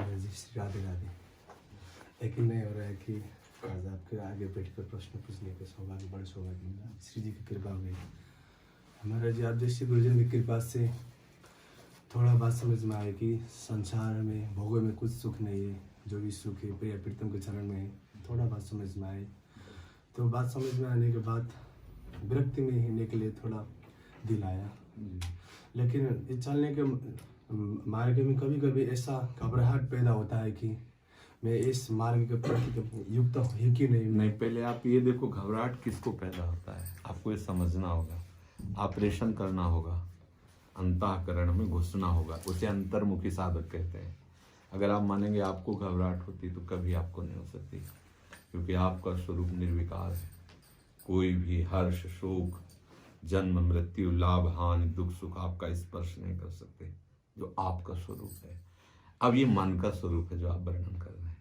महाराज जी, श्री राधे राधे। यकीन नहीं हो रहा है कि आज आपके आगे बैठकर प्रश्न पूछने का सौभाग्य, बड़ा सौभाग्य मिला। श्री जी की कृपा हुई। महाराज जी, आप जैसे गुरुजन की कृपा से थोड़ा बात समझ में आए कि संसार में भोगों में कुछ सुख नहीं है, जो भी सुख है प्रिय प्रीतम के चरण में है। थोड़ा बात समझ में आए तो बात समझ में आने के बाद विरक्ति में हिलने के लिए थोड़ा दिल आया। लेकिन इस चलने के मार्ग में कभी कभी ऐसा घबराहट पैदा होता है कि मैं इस मार्ग के प्रति युक्त है कि नहीं। पहले आप ये देखो, घबराहट किसको पैदा होता है, आपको ये समझना होगा। ऑपरेशन करना होगा, अंतःकरण में घुसना होगा, उसे अंतर्मुखी साधक कहते हैं। अगर आप मानेंगे आपको घबराहट होती तो कभी आपको नहीं हो सकती, क्योंकि आपका स्वरूप निर्विकार है। कोई भी हर्ष, शोक, जन्म, मृत्यु, लाभ, हानि, दुख, सुख आपका स्पर्श नहीं कर सकते, जो आपका स्वरूप है। अब ये मन का स्वरूप है जो आप वर्णन कर रहे हैं।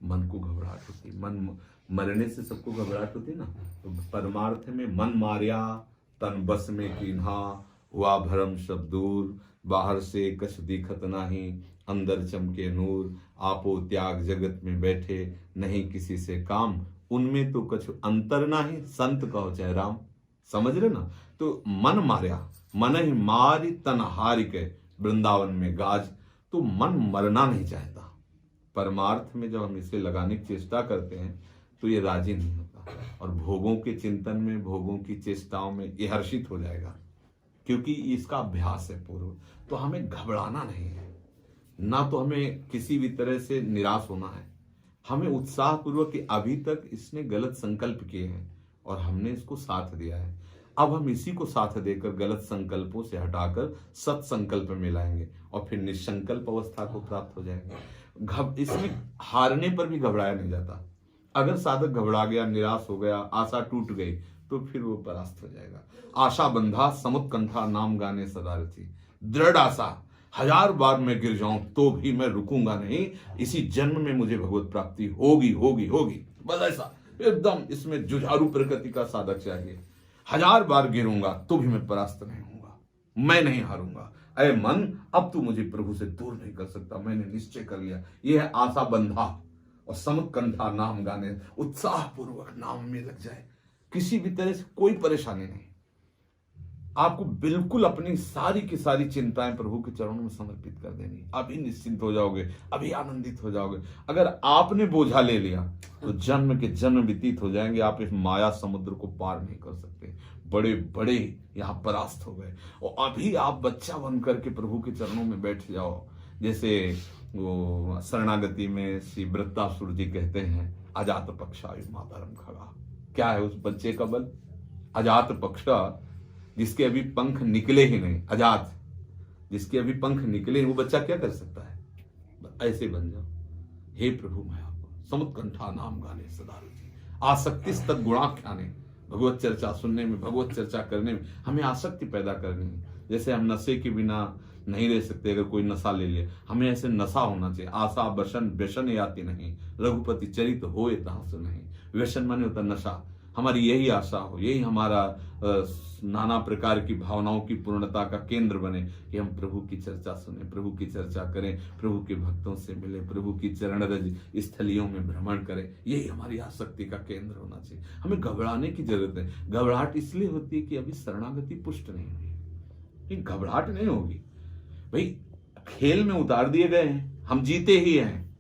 मन को घबराहट होती, मन मरने से सबको घबराहट होती ना। तो परमार्थ में मन मारिया तन बस में कीन्हा, हुआ भरम सब दूर, बाहर से कछ दिखत नाही, अंदर चमके नूर, आपो त्याग जगत में बैठे, नहीं किसी से काम, उनमें तो कछु अंतर नाही, संत कहो चाहे राम। समझ रहे ना। तो मन मारिया, मन ही मारी तन हारि के, वृंदावन में गाज। तो मन मरना नहीं चाहता। परमार्थ में जब हम इसे लगाने की चेष्टा करते हैं तो ये राजी नहीं होता, और भोगों के चिंतन में, भोगों की चेष्टाओं में ये हर्षित हो जाएगा, क्योंकि इसका अभ्यास है पूर्व। तो हमें घबराना नहीं है, ना तो हमें किसी भी तरह से निराश होना है। हमें उत्साह पूर्वक कि अभी तक इसने गलत संकल्प किए हैं और हमने इसको साथ दिया है। अब हम इसी को साथ देकर गलत संकल्पों से हटाकर सत संकल्प में लाएंगे और फिर निसंकल्प अवस्था को प्राप्त हो जाएंगे। इसमें हारने पर भी घबराया नहीं जाता। अगर साधक घबरा गया, निराश हो गया, आशा टूट गई, तो फिर वो परास्त हो जाएगा। आशा बंधा समुत्कंठा, नाम गाने सदा रची। दृढ़ आशा, 1000 बार मैं गिर जाऊं तो भी मैं रुकूंगा नहीं, इसी जन्म में मुझे भगवत प्राप्ति होगी होगी होगी। बस ऐसा एकदम इसमें जुझारू प्रकृति का साधक चाहिए। 1000 बार गिरूंगा तो भी मैं परास्त नहीं होऊंगा, मैं नहीं हारूंगा। अरे मन, अब तू मुझे प्रभु से दूर नहीं कर सकता, मैंने निश्चय कर लिया। यह है आशा बंधा। और समुत्कंठा, नाम गाने, उत्साह पूर्वक नाम में लग जाए, किसी भी तरह से कोई परेशानी नहीं। आपको बिल्कुल अपनी सारी की सारी चिंताएं प्रभु के चरणों में समर्पित कर देनी। अभी निश्चिंत हो जाओगे, अभी आनंदित हो जाओगे। अगर आपने बोझा ले लिया तो जन्म के जन्म व्यतीत हो जाएंगे, आप इस माया समुद्र को पार नहीं कर सकते। बड़े बड़े यहाँ परास्त हो गए, और अभी आप बच्चा बन करके प्रभु के चरणों में बैठ जाओ। जैसे वो शरणागति में श्री वृत्तासुर जी कहते हैं, अजात पक्षायु मातरम खगा। क्या है उस बच्चे का बल? अजात पक्षा, जिसके अभी पंख निकले ही नहीं, अजात, जिसके अभी पंख निकले, वो बच्चा क्या कर सकता है? ऐसे बन जाओ। हे प्रभु, मैं आपको समुत्कंठा, नाम गाने सदा रुचि, आसक्ति तद गुणाख्याने। भगवत चर्चा सुनने में, भगवत चर्चा करने में हमें आसक्ति पैदा करनी है। जैसे हम नशे के बिना नहीं रह सकते, अगर कोई नशा ले लिया, हमें ऐसे नशा होना चाहिए। आशा बसन व्यसन याति नहीं, रघुपति चरित होए तहाँ से नहीं। व्यसन माने होता नशा। हमारी यही आशा हो, यही हमारा नाना प्रकार की भावनाओं की पूर्णता का केंद्र बने कि हम प्रभु की चर्चा सुने, प्रभु की चर्चा करें, प्रभु के भक्तों से मिले, प्रभु की चरण रज स्थलियों में भ्रमण करें। यही हमारी आसक्ति का केंद्र होना चाहिए। हमें घबराने की जरूरत है। घबराहट इसलिए होती है कि अभी शरणागति पुष्ट नहीं हुई। घबराहट नहीं होगी भाई, खेल में उतार दिए गए हैं, हम जीते ही हैं।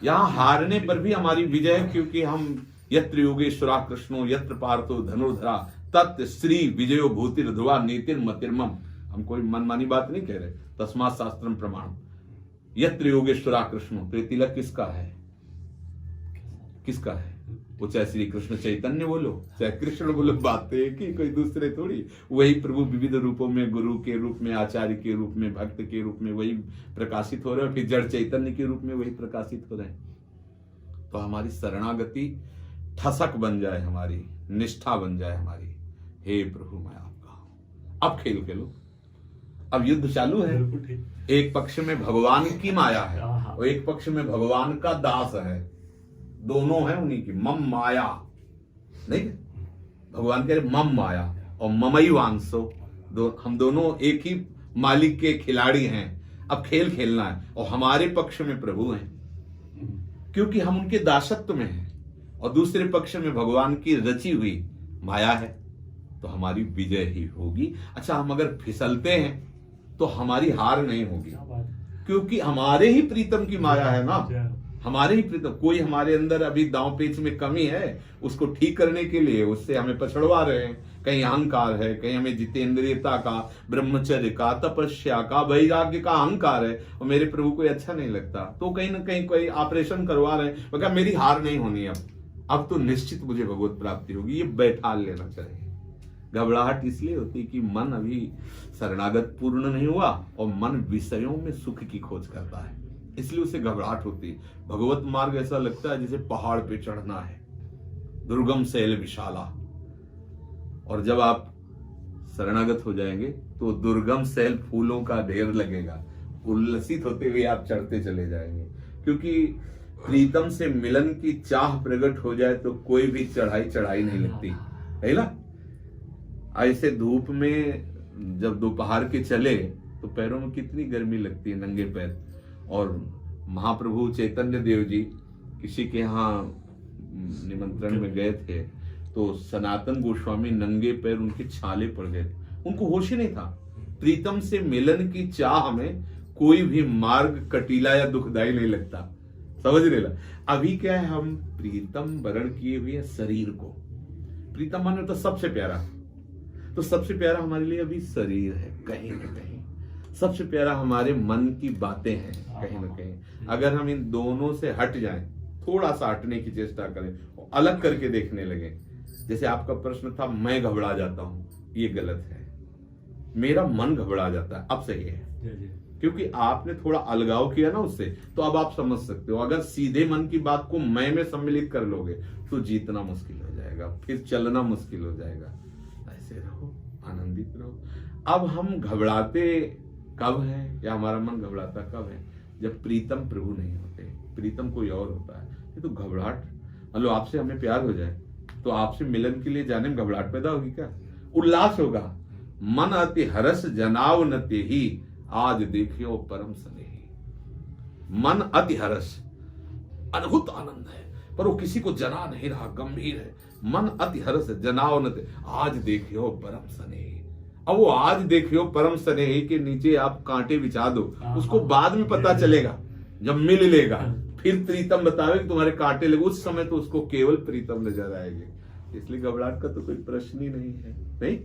यहाँ हारने पर भी हमारी विजय, क्योंकि हम यत्र योगेश्वरा कृष्णो यत्र पार्थो धनुर्धरा तत् श्री विजयो भूतिर ध्रुवा नीतिर मतिर्मम। हम कोई मनमानी बात नहीं कह रहे। तस्मात् शास्त्रम प्रमाण। यत्र योगेश्वरा कृष्णो, तो ये तिलक किसका है? किसका है? वो चाहे श्री कृष्ण चैतन्य बोलो, चाहे कृष्ण बोलो, बातें कि कोई दूसरे थोड़ी। वही प्रभु विविध रूपों में, गुरु के रूप में, आचार्य के रूप में, भक्त के रूप में वही प्रकाशित हो रहे हैं, फिर जड़ चैतन्य के रूप में वही प्रकाशित हो रहे हैं। तो हमारी शरणागति ठसक बन जाए, हमारी निष्ठा बन जाए हमारी। हे प्रभु, मैं आपका हूं। अब खेल खेलो, अब युद्ध चालू है। एक पक्ष में भगवान की माया है और एक पक्ष में भगवान का दास है। दोनों है उन्हीं की। मम माया नहीं, भगवान कह रहे मम माया और ममई वांसो। हम दोनों एक ही मालिक के खिलाड़ी हैं। अब खेल खेलना है और हमारे पक्ष में प्रभु हैं क्योंकि हम उनके दासत्व में हैं, और दूसरे पक्ष में भगवान की रची हुई माया है, तो हमारी विजय ही होगी। अच्छा, हम अगर फिसलते हैं तो हमारी हार नहीं होगी, क्योंकि हमारे ही प्रीतम की माया है ना, हमारे ही प्रीतम। कोई हमारे अंदर अभी दांव पेच में कमी है, उसको ठीक करने के लिए उससे हमें पछड़वा रहे हैं। कहीं अहंकार है, कहीं हमें जितेंद्रियता का, ब्रह्मचर्य का, तपस्या का, वैराग्य का अहंकार है, और मेरे प्रभु को अच्छा नहीं लगता, तो कहीं ना कहीं कोई ऑपरेशन करवा रहे हैं। मगर मेरी हार नहीं होनी, अब तो निश्चित मुझे भगवत प्राप्ति होगी, ये बैठा लेना चाहिए। घबराहट इसलिए होती कि मन अभी शरणागत पूर्ण नहीं हुआ और मन विषयों में सुख की खोज करता है, इसलिए उसे घबराहट होती है। भगवत मार्ग ऐसा लगता है जैसे पहाड़ पे चढ़ना है, दुर्गम शैल विशाला, और जब आप शरणागत हो जाएंगे तो दुर्गम शैल फूलों का ढेर लगेगा, उल्लसित होते हुए आप चढ़ते चले जाएंगे। क्योंकि प्रीतम से मिलन की चाह प्रकट हो जाए तो कोई भी चढ़ाई नहीं लगती है ना। ऐसे धूप में जब दोपहर के चले तो पैरों में कितनी गर्मी लगती है, नंगे पैर। और महाप्रभु चैतन्य देव जी किसी के यहाँ निमंत्रण में गए थे, तो सनातन गोस्वामी नंगे पैर उनके छाले पड़ गए, उनको होश ही नहीं था। प्रीतम से मिलन की चाह में कोई भी मार्ग कटीला या दुखदाई नहीं लगता, समझ रहे ला। अभी क्या है, हम प्रीतम वरण किए हुए शरीर को, प्रीतम माने तो सबसे प्यारा, तो सबसे प्यारा हमारे लिए अभी शरीर है, कहीं ना कहीं सबसे प्यारा हमारे मन की बातें हैं, कहीं ना कहीं। अगर हम इन दोनों से हट जाएं, थोड़ा सा हटने की चेष्टा करें, अलग करके देखने लगे। जैसे आपका प्रश्न था, मैं घबरा जाता हूं, ये गलत है, मेरा मन घबरा जाता है, अब सही है, क्योंकि आपने थोड़ा अलगाव किया ना उससे, तो अब आप समझ सकते हो। अगर सीधे मन की बात को मैं में सम्मिलित कर लोगे तो जीतना मुश्किल हो जाएगा, फिर चलना मुश्किल हो जाएगा। ऐसे रहो, आनंदित रहो। अब हम घबराते कब है, या हमारा मन घबराता कब है, जब प्रीतम प्रभु नहीं होते, प्रीतम कोई और होता है। ये तो घबराहट, मतलब आपसे हमें प्यार हो जाए तो आपसे मिलन के लिए जाने में घबराहट पैदा होगी क्या? उल्लास होगा। मन अति हरस जनाव न तेहि, आज देखियो परम स्नेही। मन अति हरस, अद्भुत आनंद है, पर वो किसी को जना नहीं रहा, गंभीर है। मन अति हरस जनाव न तेहि, आज देखियो परम स्नेही। अब वो आज देखियो परम स्नेही के नीचे आप कांटे बिछा दो, उसको बाद में पता चलेगा, जब मिल लेगा फिर प्रीतम बतावे कि तुम्हारे कांटे लगे, उस समय तो उसको केवल प्रीतम नजर आएंगे। इसलिए घबराहट का तो कोई प्रश्न ही नहीं है, नहीं।